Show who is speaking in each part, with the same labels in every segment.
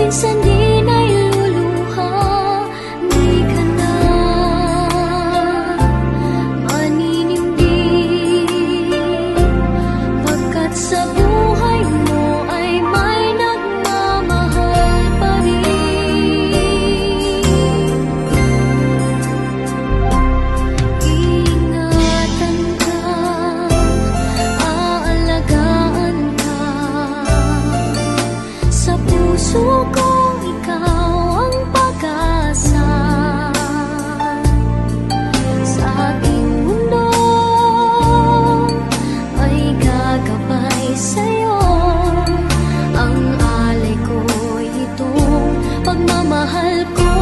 Speaker 1: minsan di nailuluha. Di ka na maninindig, pagkat sa buhay mo ay may nagmamahal pa rin. Iingatan ka, aalagaan ka, sa puso ko ikaw ang pag-asa. Sa aking mundo ay gagabay sa'yo, ang alay ko'y itong pagmamahal ko.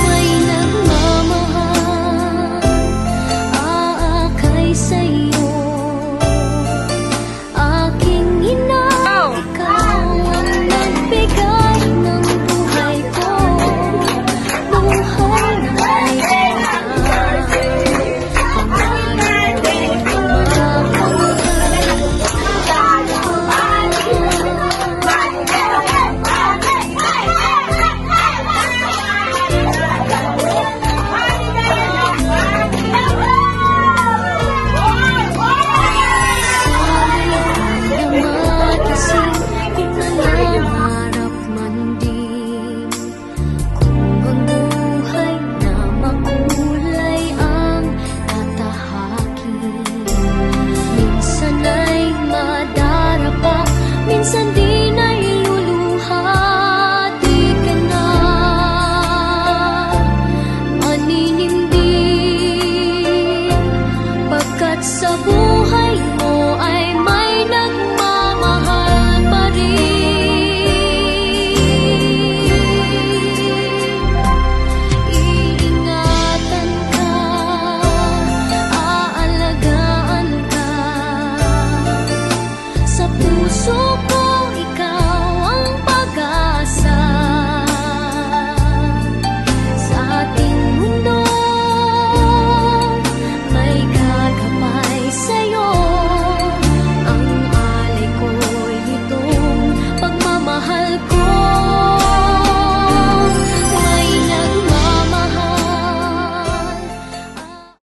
Speaker 1: May nagmamahal, aakay sa'yo, aking ina. Ikaw ang nagbigay ng buhay ko, buhay na may ganda. Pangarap ko'y magising kung nangangarap man din. Kung ang buhay na makulay ang tatahakin, minsan ay madarapa, minsan di nailuluha. Di ka na maninindig, pagkat sa buhay mo ay